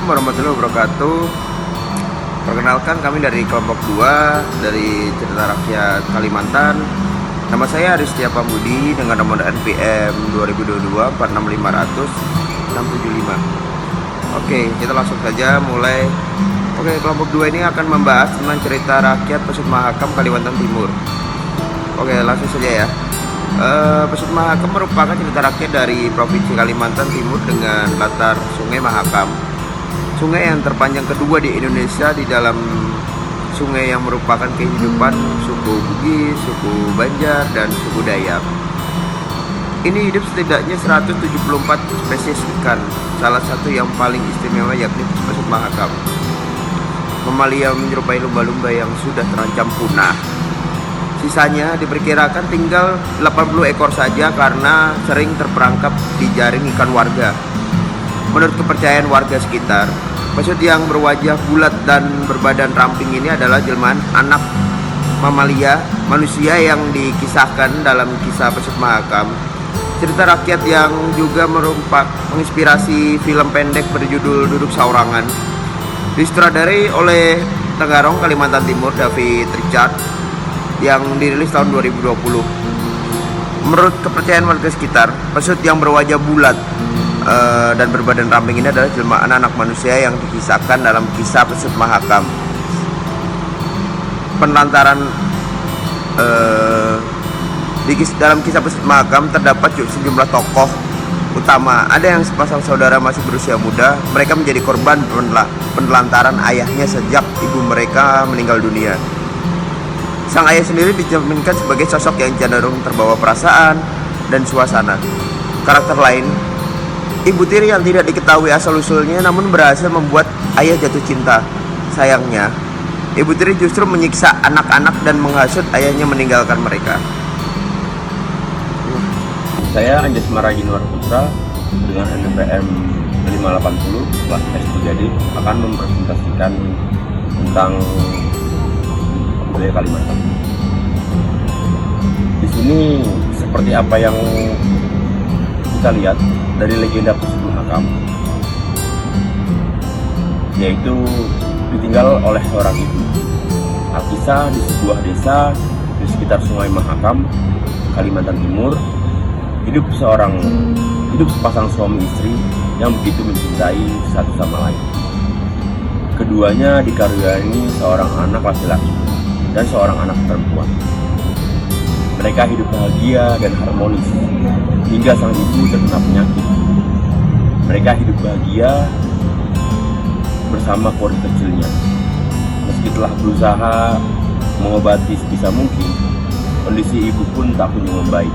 warahmatullahi wabarakatuh. Perkenalkan, kami dari kelompok 2 dari Cerita Rakyat Kalimantan. Nama saya Aristia Pambudi dengan nomor NPM 2022 465600 675. Oke, kita langsung saja mulai. Oke, kelompok 2 ini akan membahas tentang cerita rakyat Pesut Mahakam Kalimantan Timur. Oke, langsung saja ya. Pesut Mahakam merupakan cerita rakyat dari Provinsi Kalimantan Timur dengan latar Sungai Mahakam, sungai yang terpanjang kedua di Indonesia. Di dalam sungai yang merupakan kehidupan suku Bugis, suku Banjar, dan suku Dayak. Ini hidup setidaknya 174 spesies ikan. Salah satu yang paling istimewa yakni Pesut Mahakam, mamalia menyerupai lumba-lumba yang sudah terancam punah. Sisanya diperkirakan tinggal 80 ekor saja karena sering terperangkap di jaring ikan warga. Menurut kepercayaan warga sekitar, pesut yang berwajah bulat dan berbadan ramping ini adalah jelmaan anak mamalia manusia yang dikisahkan dalam kisah Pesut Mahakam. Cerita rakyat yang juga menginspirasi film pendek berjudul Duduk Saurangan, disutradarai oleh Tenggarong Kalimantan Timur David Richard, yang dirilis tahun 2020. Menurut kepercayaan warga sekitar, pesut yang berwajah bulat dan berbadan ramping ini adalah jelmaan anak manusia yang dikisahkan dalam kisah Pesut Mahakam. Penelantaran dalam kisah Pesut Mahakam terdapat sejumlah tokoh utama. Ada yang sepasang saudara masih berusia muda. Mereka menjadi korban penelantaran ayahnya sejak ibu mereka meninggal dunia. Sang ayah sendiri dicerminkan sebagai sosok yang cenderung terbawa perasaan dan suasana. Karakter lain, ibu tiri yang tidak diketahui asal-usulnya namun berhasil membuat ayah jatuh cinta. Sayangnya, ibu tiri justru menyiksa anak-anak dan menghasut ayahnya meninggalkan mereka. Saya Anjas Marajinwar Putra dengan NPM 580 kelas S3D akan mempresentasikan tentang budaya Kalimantan. Di sini seperti apa yang kita lihat dari legenda Pesut Mahakam, yaitu ditinggal oleh seorang ibu. Alkisah di sebuah desa di sekitar Sungai Mahakam, Kalimantan Timur, hidup sepasang suami istri yang begitu mencintai satu sama lain. Keduanya dikaruniai seorang anak laki-laki dan seorang anak perempuan. Mereka hidup bahagia dan harmonis hingga sang ibu terkena penyakit. Mereka hidup bahagia bersama keluarga kecilnya. Meski telah berusaha mengobati sebisa mungkin, kondisi ibu pun tak kunjung membaik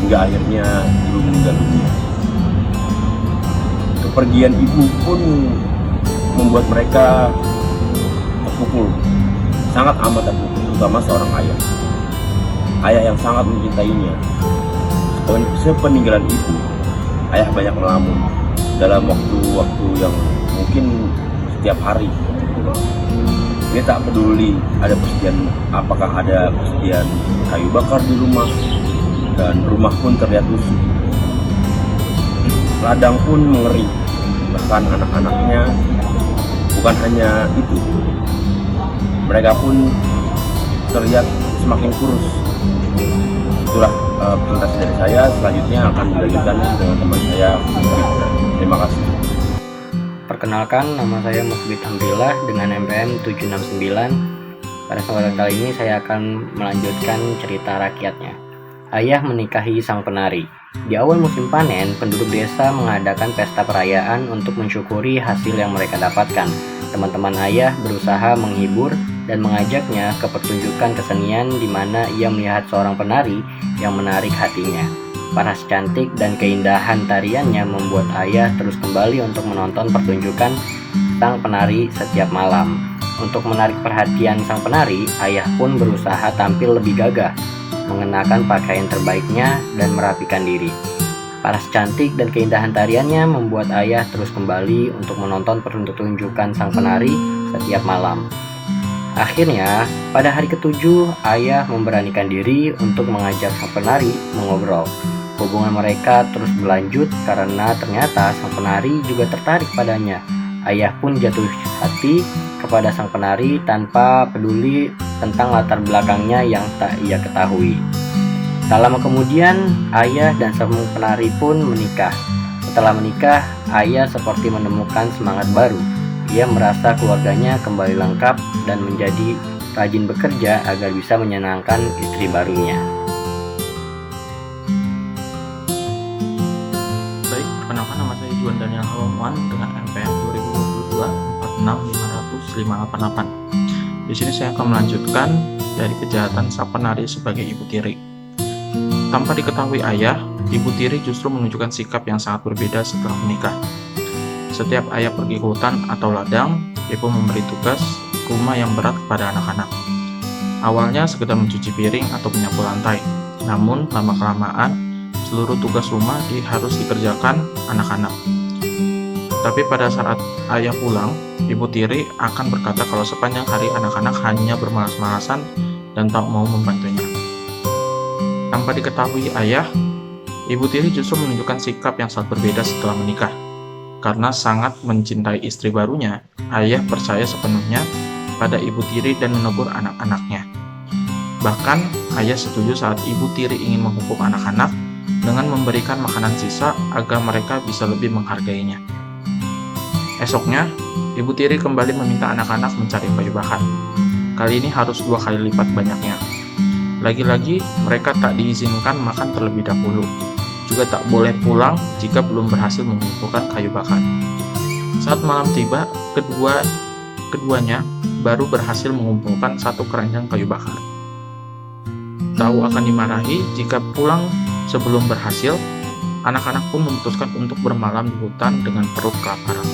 hingga akhirnya ibu meninggal dunia. Kepergian ibu pun membuat mereka terpukul, sangat amat terpukul, terutama seorang ayah yang sangat mencintainya. Sepeninggalan ibu, ayah banyak melamun dalam waktu-waktu yang mungkin setiap hari. Dia tak peduli apakah ada persediaan kayu bakar di rumah, dan rumah pun terlihat lusuh. Ladang pun mengering, bahkan anak-anaknya bukan hanya itu, mereka pun terlihat semakin kurus. Itulah presentasi dari saya. Selanjutnya akan dilanjutkan dengan teman saya. Terima kasih. Perkenalkan, nama saya Mukbit Hamdillah dengan NPM 769. Pada kesempatan kali ini saya akan melanjutkan cerita rakyatnya. Ayah menikahi sang penari. Di awal musim panen, penduduk desa mengadakan pesta perayaan untuk mensyukuri hasil yang mereka dapatkan. Teman-teman ayah berusaha menghibur dan mengajaknya ke pertunjukan kesenian di mana ia melihat seorang penari yang menarik hatinya. Paras cantik dan keindahan tariannya membuat ayah terus kembali untuk menonton pertunjukan sang penari setiap malam. Untuk menarik perhatian sang penari, ayah pun berusaha tampil lebih gagah, mengenakan pakaian terbaiknya dan merapikan diri. Paras cantik dan keindahan tariannya membuat ayah terus kembali untuk menonton pertunjukan sang penari setiap malam. Akhirnya, pada hari ketujuh, ayah memberanikan diri untuk mengajak sang penari mengobrol. Hubungan mereka terus berlanjut karena ternyata sang penari juga tertarik padanya. Ayah pun jatuh hati kepada sang penari tanpa peduli tentang latar belakangnya yang tak ia ketahui. Tak lama kemudian, ayah dan sang penari pun menikah. Setelah menikah, ayah seperti menemukan semangat baru. Ia merasa keluarganya kembali lengkap dan menjadi rajin bekerja agar bisa menyenangkan istri barunya. Baik, perkenalkan nama saya Juan Daniel Halomuan dengan NPM 2022 4655888. Di sini saya akan melanjutkan dari kejahatan sang penari sebagai ibu tiri. Tanpa diketahui ayah, ibu tiri justru menunjukkan sikap yang sangat berbeda setelah menikah. Setiap ayah pergi ke hutan atau ladang, ibu memberi tugas rumah yang berat kepada anak-anak. Awalnya sekedar mencuci piring atau menyapu lantai, namun lama-kelamaan seluruh tugas rumah harus dikerjakan anak-anak. Tapi pada saat ayah pulang, ibu tiri akan berkata kalau sepanjang hari anak-anak hanya bermalas-malasan dan tak mau membantunya. Tanpa diketahui ayah, ibu tiri justru menunjukkan sikap yang sangat berbeda setelah menikah. Karena sangat mencintai istri barunya, ayah percaya sepenuhnya pada ibu tiri dan menegur anak-anaknya. Bahkan, ayah setuju saat ibu tiri ingin menghukum anak-anak dengan memberikan makanan sisa agar mereka bisa lebih menghargainya. Esoknya, ibu tiri kembali meminta anak-anak mencari kayu bakar. Kali ini harus 2 kali lipat banyaknya. Lagi-lagi, mereka tak diizinkan makan terlebih dahulu. Juga tak boleh pulang jika belum berhasil mengumpulkan kayu bakar. Saat malam tiba, keduanya baru berhasil mengumpulkan 1 keranjang kayu bakar. Tahu akan dimarahi jika pulang sebelum berhasil, anak-anak pun memutuskan untuk bermalam di hutan dengan perut kelaparan.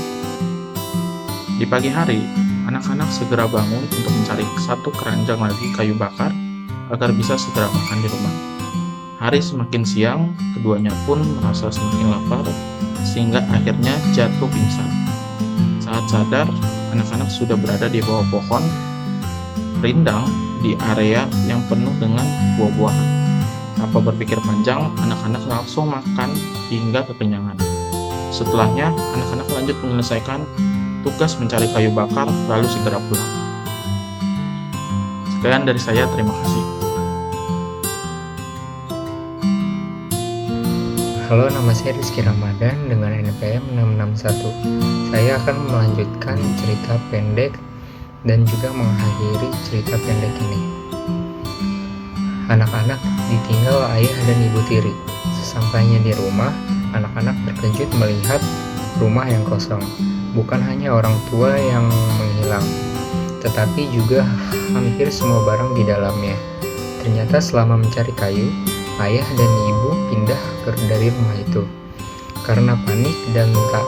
Di pagi hari, anak-anak segera bangun untuk mencari 1 keranjang lagi kayu bakar agar bisa segera makan di rumah. Hari semakin siang, keduanya pun merasa semakin lapar, sehingga akhirnya jatuh pingsan. Saat sadar, anak-anak sudah berada di bawah pohon rindang di area yang penuh dengan buah-buahan. Tanpa berpikir panjang, anak-anak langsung makan hingga kekenyangan. Setelahnya, anak-anak lanjut menyelesaikan tugas mencari kayu bakar, lalu segera pulang. Sekian dari saya, terima kasih. Halo, nama saya Rizky Ramadan dengan NPM 661. Saya akan melanjutkan cerita pendek dan juga mengakhiri cerita pendek ini. Anak-anak ditinggal ayah dan ibu tiri. Sesampainya di rumah, anak-anak terkejut melihat rumah yang kosong. Bukan hanya orang tua yang menghilang, tetapi juga hampir semua barang di dalamnya. Ternyata selama mencari kayu, ayah dan ibu pindah dari rumah itu. Karena panik dan tak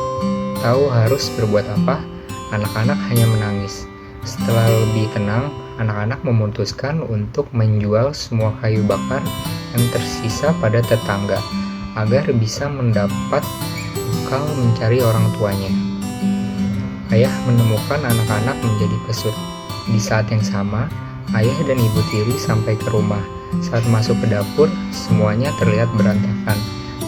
tahu harus berbuat apa, anak-anak hanya menangis. Setelah lebih tenang, anak-anak memutuskan untuk menjual semua kayu bakar yang tersisa pada tetangga agar bisa mendapat bekal mencari orang tuanya. Ayah menemukan anak-anak menjadi pesut. Di saat yang sama, ayah dan ibu tiri sampai ke rumah. Saat masuk ke dapur, semuanya terlihat berantakan.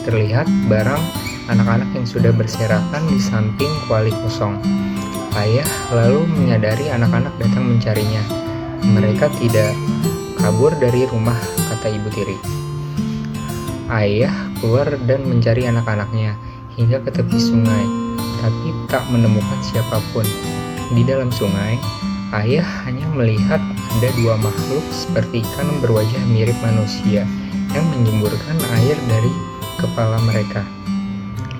Terlihat barang anak-anak yang sudah berserakan di samping kuali kosong. Ayah lalu menyadari anak-anak datang mencarinya. Mereka tidak kabur dari rumah, kata ibu tiri. Ayah keluar dan mencari anak-anaknya hingga ke tepi sungai, tapi tak menemukan siapapun. Di dalam sungai, ayah hanya melihat ada 2 makhluk seperti ikan berwajah mirip manusia yang menyemburkan air dari kepala mereka.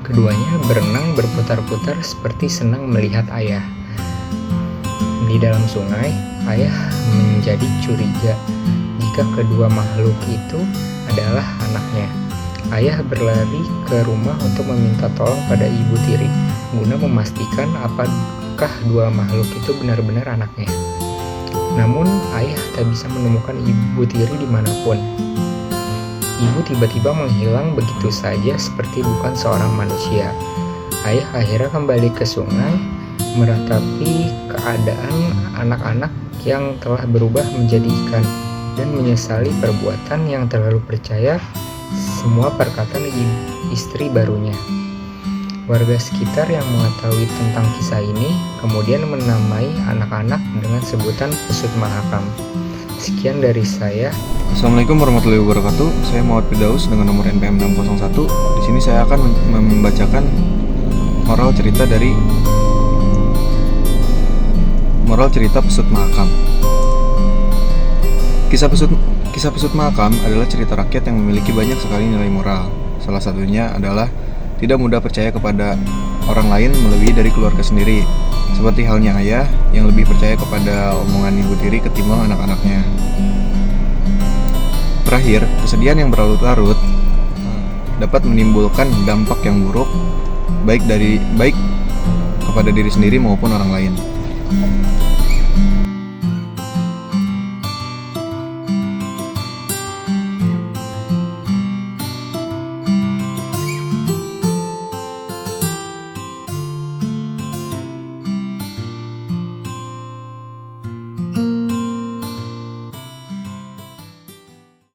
Keduanya berenang berputar-putar seperti senang melihat ayah. Di dalam sungai, ayah menjadi curiga jika kedua makhluk itu adalah anaknya. Ayah berlari ke rumah untuk meminta tolong pada ibu tiri guna memastikan apakah 2 makhluk itu benar-benar anaknya. Namun, ayah tak bisa menemukan ibu tiri dimanapun. Ibu tiba-tiba menghilang begitu saja seperti bukan seorang manusia. Ayah akhirnya kembali ke sungai, meratapi keadaan anak-anak yang telah berubah menjadi ikan, dan menyesali perbuatan yang terlalu percaya semua perkataan istri barunya. Warga sekitar yang mengetahui tentang kisah ini kemudian menamai anak-anak dengan sebutan pesut Mahakam. Sekian dari saya. Assalamualaikum warahmatullahi wabarakatuh. Saya Muhammad Firdaus dengan nomor NPM 601. Di sini saya akan membacakan moral cerita pesut Mahakam. Kisah pesut Mahakam adalah cerita rakyat yang memiliki banyak sekali nilai moral. Salah satunya adalah tidak mudah percaya kepada orang lain melebihi dari keluarga sendiri, seperti halnya ayah yang lebih percaya kepada omongan ibu tiri ketimbang anak-anaknya. Terakhir, kesedihan yang berlarut-larut dapat menimbulkan dampak yang buruk baik kepada diri sendiri maupun orang lain.